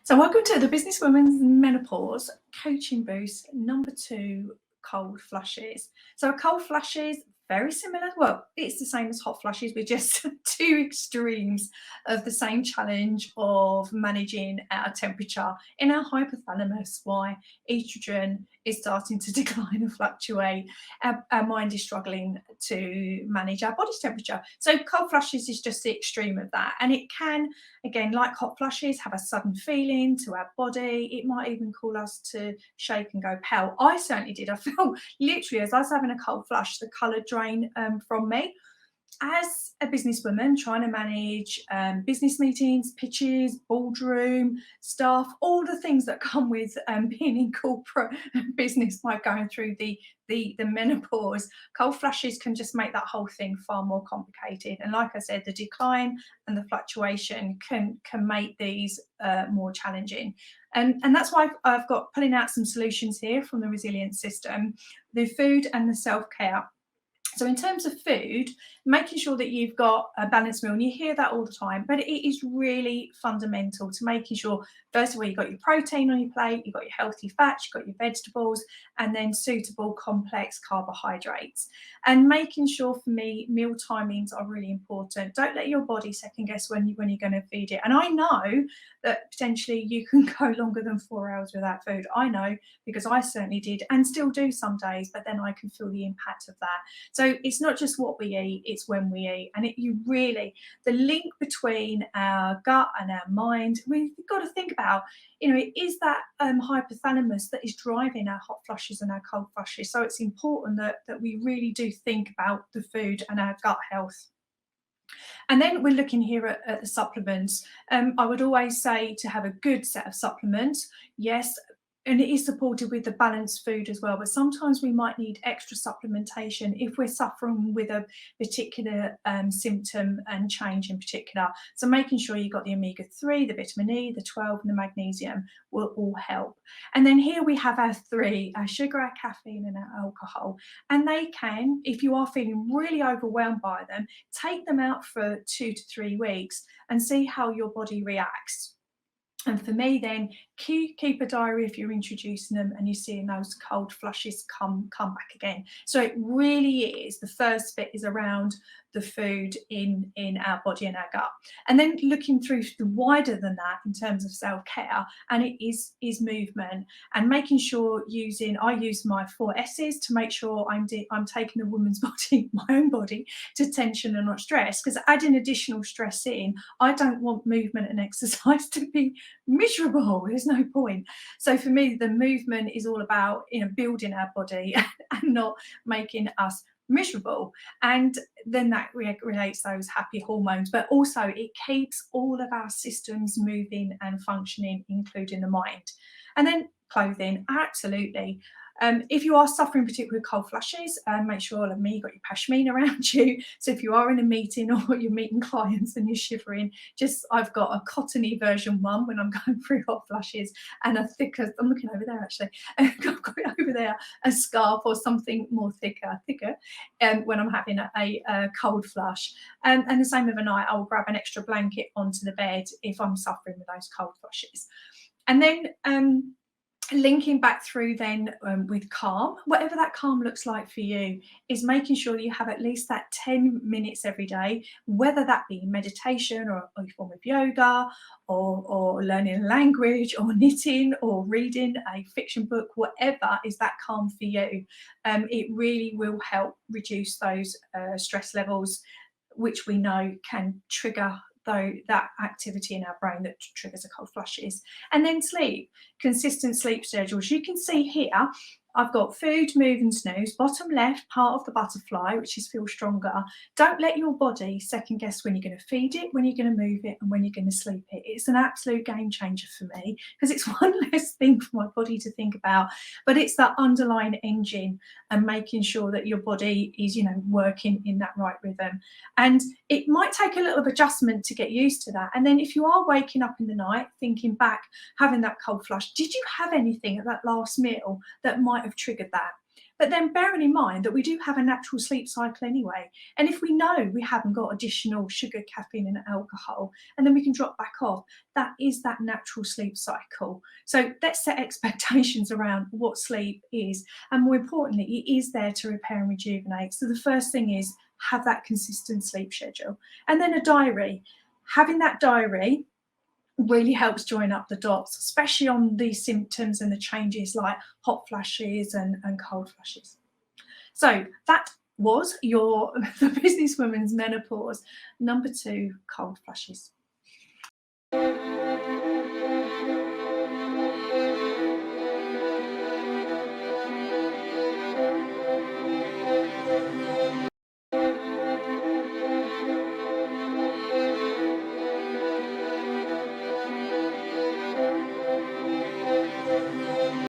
So welcome to the Businesswoman's Menopause Coaching Boost number 2, cold flushes. So cold flushes, very similar. Well, it's the same as hot flushes. We're just two extremes of the same challenge of managing our temperature in our hypothalamus. Why estrogen is starting to decline and fluctuate. Our mind is struggling to manage our body's temperature. So cold flushes is just the extreme of that. And it can, again, like hot flushes, have a sudden feeling to our body. It might even cause us to shake and go pale. I certainly did. I felt literally as I was having a cold flush, the colour drain from me. As a businesswoman trying to manage business meetings, pitches, boardroom staff, all the things that come with being in corporate business by going through the menopause, cold flushes can just make that whole thing far more complicated. And like I said, the decline and the fluctuation can make these more challenging. And that's why I've got pulling out some solutions here from the resilience system, the food and the self-care. So in terms of food, making sure that you've got a balanced meal, and you hear that all the time, but it is really fundamental to making sure, first of all, you've got your protein on your plate, you've got your healthy fats, you've got your vegetables, and then suitable complex carbohydrates. And making sure, for me, meal timings are really important. Don't let your body second guess when you're going to feed it. And I know that potentially you can go longer than 4 hours without food. I know, because I certainly did and still do some days, but then I can feel the impact of that. So it's not just what we eat, it's when we eat. And the link between our gut and our mind, we've got to think about, it is that hypothalamus that is driving our hot flushes and our cold flushes. So it's important that we really do think about the food and our gut health. And then we're looking here at the supplements. I would always say to have a good set of supplements. Yes, and it is supported with the balanced food as well, but sometimes we might need extra supplementation if we're suffering with a particular symptom and change in particular. So making sure you've got the omega-3, the vitamin E, the 12 and the magnesium will all help. And then here we have our 3, our sugar, our caffeine and our alcohol. And they can, if you are feeling really overwhelmed by them, take them out for 2 to 3 weeks and see how your body reacts. And for me, then, keep a diary if you're introducing them and you're seeing those cold flushes come back again. So it really is, the first bit is around the food in our body and our gut. And then looking through the wider than that in terms of self-care, and it is movement and making sure I use my 4 S's to make sure I'm taking the woman's body, my own body, to tension and not stress. Because adding additional stress in, I don't want movement and exercise to be miserable. There's no point. So for me, the movement is all about building our body and not making us miserable. And then that relates those happy hormones, but also it keeps all of our systems moving and functioning, including the mind. And then clothing, absolutely. If you are suffering particularly with cold flushes, make sure, like me, you've got your pashmina around you. So if you are in a meeting or you're meeting clients and you're shivering, I've got a cottony version one when I'm going through hot flushes, and a thicker, I'm looking over there actually, I've got over there a scarf or something more thicker, when I'm having a cold flush. And the same overnight, I'll grab an extra blanket onto the bed if I'm suffering with those cold flushes. And then linking back through then with calm, whatever that calm looks like for you, is making sure that you have at least that 10 minutes every day, whether that be meditation or a form of yoga or learning a language or knitting or reading a fiction book, whatever is that calm for you. It really will help reduce those stress levels, which we know can trigger that activity in our brain that triggers a cold flushes. And then sleep, consistent sleep schedules. You can see here, I've got food, move and snooze, bottom left, part of the butterfly, which is feel stronger. Don't let your body second guess when you're going to feed it, when you're going to move it and when you're going to sleep it. It's an absolute game changer for me, because it's one less thing for my body to think about, but it's that underlying engine and making sure that your body is, working in that right rhythm. And it might take a little adjustment to get used to that. And then if you are waking up in the night, thinking back, having that cold flush, did you have anything at that last meal that might have triggered that? But then bearing in mind that we do have a natural sleep cycle anyway. And if we know we haven't got additional sugar, caffeine, and alcohol, and then we can drop back off, that is that natural sleep cycle. So let's set expectations around what sleep is. And more importantly, it is there to repair and rejuvenate. So the first thing is have that consistent sleep schedule. And then a diary. Having that diary really helps join up the dots, especially on these symptoms and the changes like hot flashes and cold flashes. So that was your the businesswoman's menopause. Number 2, cold flashes.